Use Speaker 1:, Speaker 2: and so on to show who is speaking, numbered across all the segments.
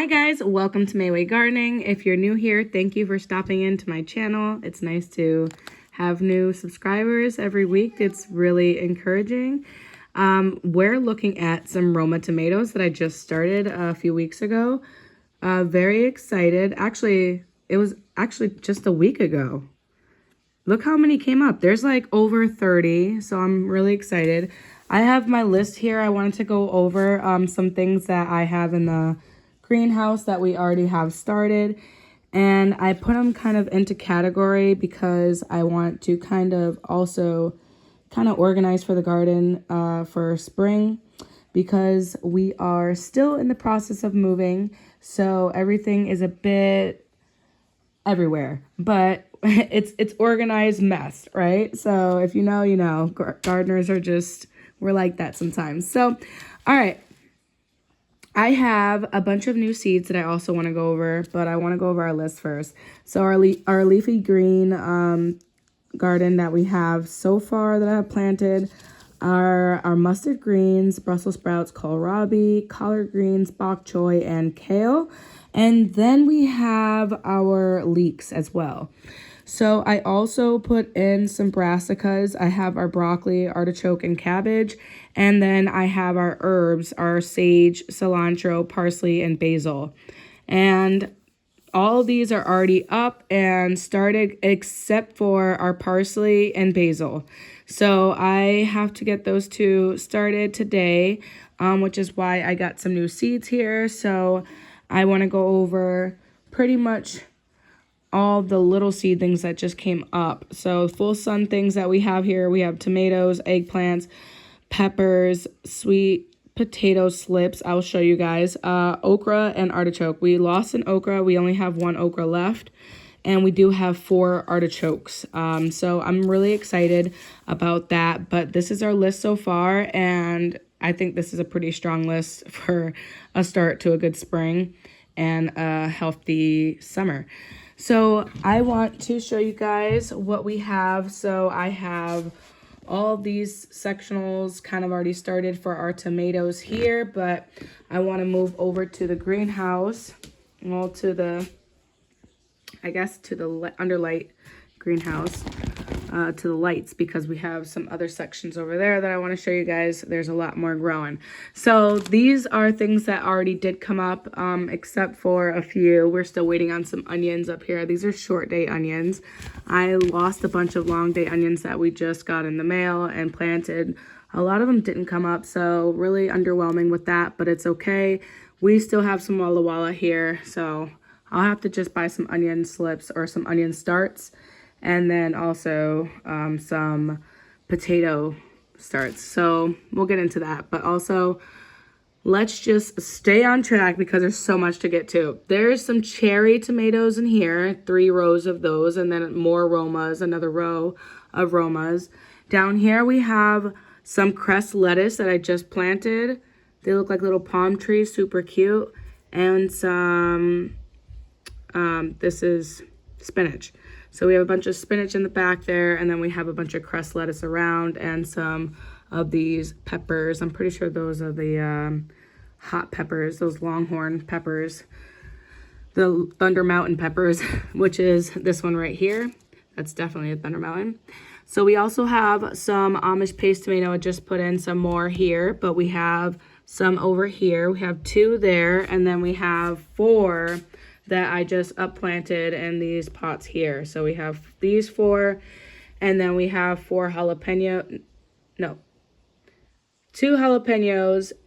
Speaker 1: Hi guys, welcome to Mayway Gardening. If you're new here, thank you for stopping into my channel. It's nice to have new subscribers every week. It's really encouraging. We're looking at some Roma tomatoes that I just started a few weeks ago. Very excited. Actually, it was just a week ago. Look how many came up. There's like over 30, so I'm really excited. I have my list here. I wanted to go over some things that I have in the greenhouse that we already have started, and I put them kind of into category because I want to kind of organize for the garden for spring, because we are still in the process of moving, so everything is a bit everywhere, but it's organized mess, right? So if you know, you know. Gardeners are we're like that sometimes. So all right, I have a bunch of new seeds that I also want to go over, but I want to go over our list first. So our leafy green garden that we have so far that I have planted are our mustard greens, Brussels sprouts, kohlrabi, collard greens, bok choy, and kale. And then we have our leeks as well. So I also put in some brassicas. I have our broccoli, artichoke, and cabbage. And then I have our herbs, our sage, cilantro, parsley, and basil. And all of these are already up and started except for our parsley and basil. So I have to get those two started today, which is why I got some new seeds here. So I want to go over pretty much all the little seedlings that just came up. So full sun things that we have here, we have tomatoes, eggplants, peppers, sweet potato slips. I'll show you guys. Okra and artichoke. We lost an okra. We only have one okra left. And we do have 4 artichokes. So I'm really excited about that. But this is our list so far. And I think this is a pretty strong list for a start to a good spring and a healthy summer. So I want to show you guys what we have. So I have all these sectionals kind of already started for our tomatoes here, but I want to move over to the greenhouse, well, to the underlight greenhouse, to the lights, because we have some other sections over there that I want to show you guys. There's a lot more growing. So these are things that already did come up, except for a few. We're still waiting on some onions up here. These are short day onions. I lost a bunch of long day onions that we just got in the mail and planted. A lot of them didn't come up, so really underwhelming with that, but it's okay. We still have some Walla Walla here, so I'll have to just buy some onion slips or some onion starts, and then also some potato starts. So we'll get into that. But also, let's just stay on track because there's so much to get to. There's some cherry tomatoes in here, 3 rows of those, and then more Romas, another row of Romas. Down here we have some cress lettuce that I just planted. They look like little palm trees, super cute. And some, this is spinach. So we have a bunch of spinach in the back there, and then we have a bunch of cress lettuce around and some of these peppers. I'm pretty sure those are the hot peppers, those longhorn peppers, the Thunder Mountain peppers, which is this one right here. That's definitely a Thunder Mountain. So we also have some Amish paste tomato. I just put in some more here, but we have some over here. We have 2 there, and then we have 4 that I just upplanted in these pots here. So we have these 4, and then we have 2 jalapenos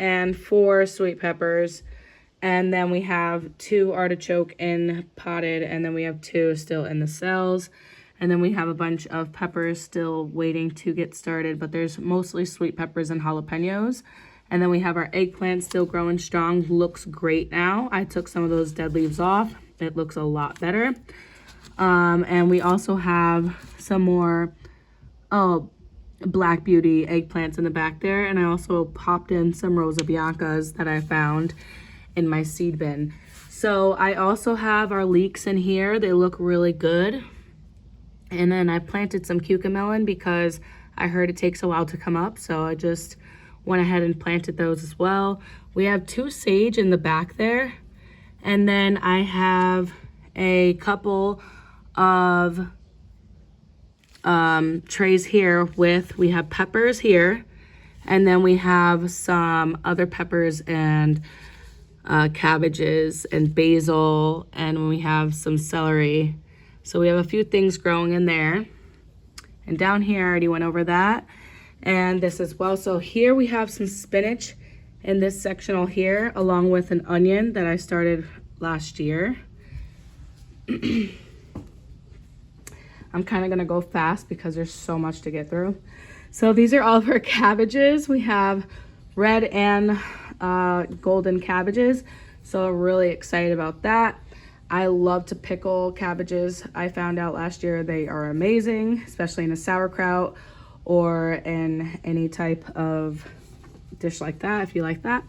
Speaker 1: and 4 sweet peppers, and then we have 2 artichoke in potted, and then we have 2 still in the cells, and then we have a bunch of peppers still waiting to get started, but there's mostly sweet peppers and jalapenos. And then we have our eggplant still growing strong. Looks great now. I took some of those dead leaves off. It looks a lot better. And we also have some more Black Beauty eggplants in the back there. And I also popped in some Rosa Biancas that I found in my seed bin. So I also have our leeks in here. They look really good. And then I planted some cucamelon because I heard it takes a while to come up. So I just went ahead and planted those as well. We have 2 sage in the back there, And then I have a couple of trays here we have peppers here, and then we have some other peppers and cabbages and basil, and we have some celery. So we have a few things growing in there. And down here, I already went over that. And this as well. So here we have some spinach in this sectional here, along with an onion that I started last year. I'm kind of gonna go fast because there's so much to get through. So these are all of our cabbages. We have red and golden cabbages. So I'm really excited about that. I love to pickle cabbages. I found out last year they are amazing, especially in a sauerkraut or in any type of dish like that, if you like that.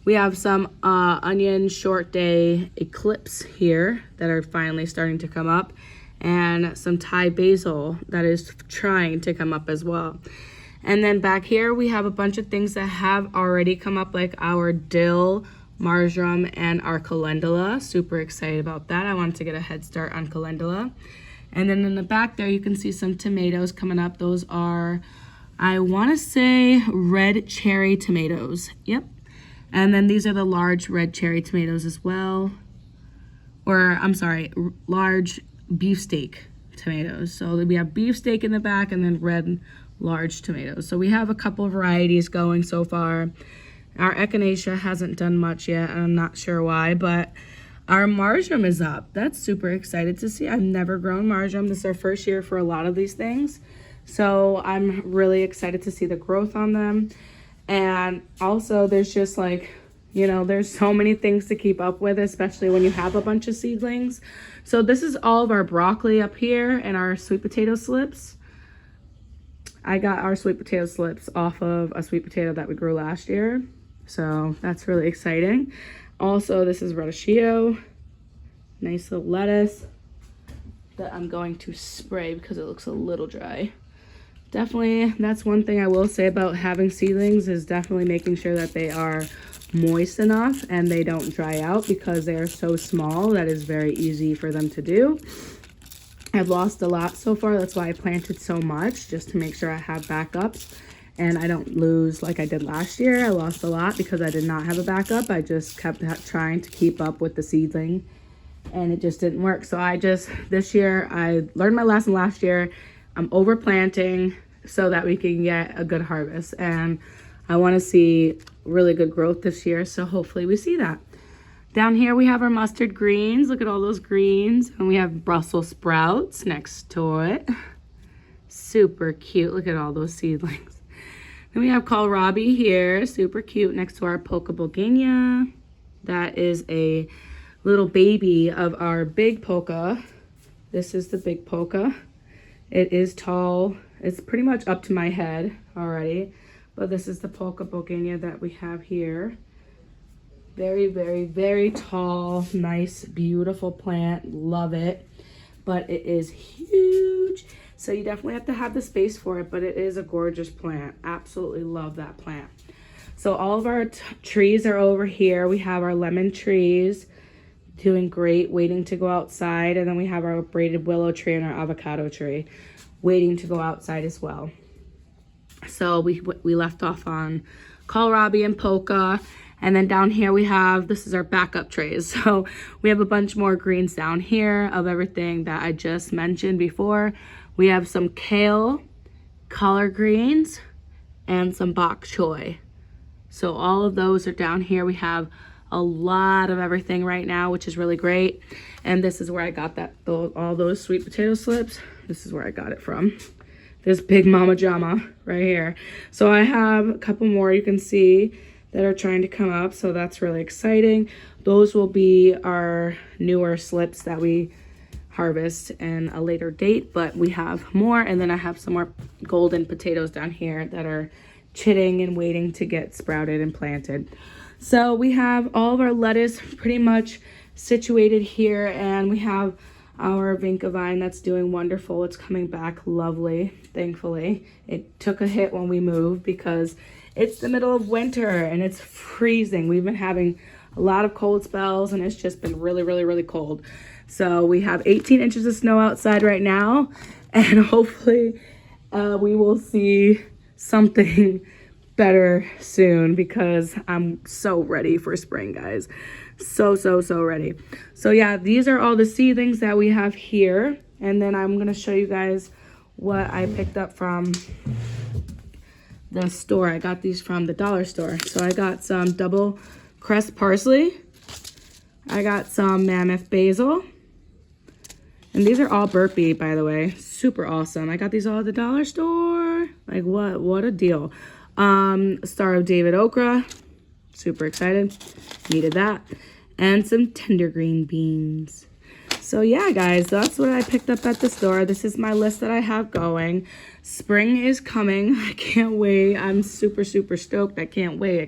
Speaker 1: We have some onion short day eclipse here that are finally starting to come up, and some Thai basil that is trying to come up as well. And then back here we have a bunch of things that have already come up, like our dill, marjoram, and our calendula. Super excited about that. I wanted to get a head start on calendula. And then in the back there you can see some tomatoes coming up. Those are, I want to say, red cherry tomatoes. Yep. And then these are the large red cherry tomatoes as well. Or I'm sorry, large beefsteak tomatoes. So we have beefsteak in the back and then red large tomatoes. So we have a couple of varieties going so far. Our echinacea hasn't done much yet. I'm not sure why, but our marjoram is up. That's super excited to see. I've never grown marjoram. This is our first year for a lot of these things. So I'm really excited to see the growth on them. And also there's just like, you know, there's so many things to keep up with, especially when you have a bunch of seedlings. So this is all of our broccoli up here and our sweet potato slips. I got our sweet potato slips off of a sweet potato that we grew last year. So that's really exciting. Also, this is radicchio. Nice little lettuce that I'm going to spray because it looks a little dry. Definitely, that's one thing I will say about having seedlings, is definitely making sure that they are moist enough and they don't dry out, because they are so small that is very easy for them to do. I've lost a lot so far. That's why I planted so much, just to make sure I have backups and I don't lose like I did last year. I lost a lot because I did not have a backup. I just kept trying to keep up with the seedling and it just didn't work. So this year, I learned my lesson last year. I'm over planting so that we can get a good harvest, and I want to see really good growth this year. So hopefully we see that. Down here we have our mustard greens. Look at all those greens. And we have Brussels sprouts next to it. Super cute. Look at all those seedlings. Then we have kohlrabi here. Super cute next to our polka bulgania. That is a little baby of our big polka. This is the big polka. It is tall. It's pretty much up to my head already. But this is the polka bulgania that we have here. Very, very, very tall, nice, beautiful plant. Love it. But it is huge. So you definitely have to have the space for it, but it is a gorgeous plant. Absolutely love that plant. So all of our trees are over here. We have our lemon trees doing great, waiting to go outside. And then we have our braided willow tree and our avocado tree waiting to go outside as well. So we left off on kohlrabi and polka. And then down here we have, this is our backup trays. So we have a bunch more greens down here of everything that I just mentioned before. We have some kale, collard greens, and some bok choy. So all of those are down here. We have a lot of everything right now, which is really great. And this is where I got all those sweet potato slips. This is where I got it from. This big mama jama right here. So I have a couple more you can see that are trying to come up. So that's really exciting. Those will be our newer slips that we harvest in a later date, but we have more. And then I have some more golden potatoes down here that are chitting and waiting to get sprouted and planted. So we have all of our lettuce pretty much situated here, and we have our vinca vine that's doing wonderful. It's coming back lovely, thankfully. It took a hit when we moved because it's the middle of winter and it's freezing. We've been having a lot of cold spells, and it's just been really, really, really cold. So we have 18 inches of snow outside right now, and hopefully we will see something better soon, because I'm so ready for spring, guys. So ready. So yeah, these are all the seedlings that we have here, and then I'm gonna show you guys what I picked up from the store. I got these from the dollar store. So I got some double crest parsley, I got some mammoth basil, and these are all burpee, by the way. Super awesome. I got these all at the dollar store. Like, what a deal. Star of David okra, super excited, needed that, and some tender green beans. So yeah, guys, that's what I picked up at the store. This is my list that I have going. Spring is coming. I can't wait. I'm super stoked. I can't wait.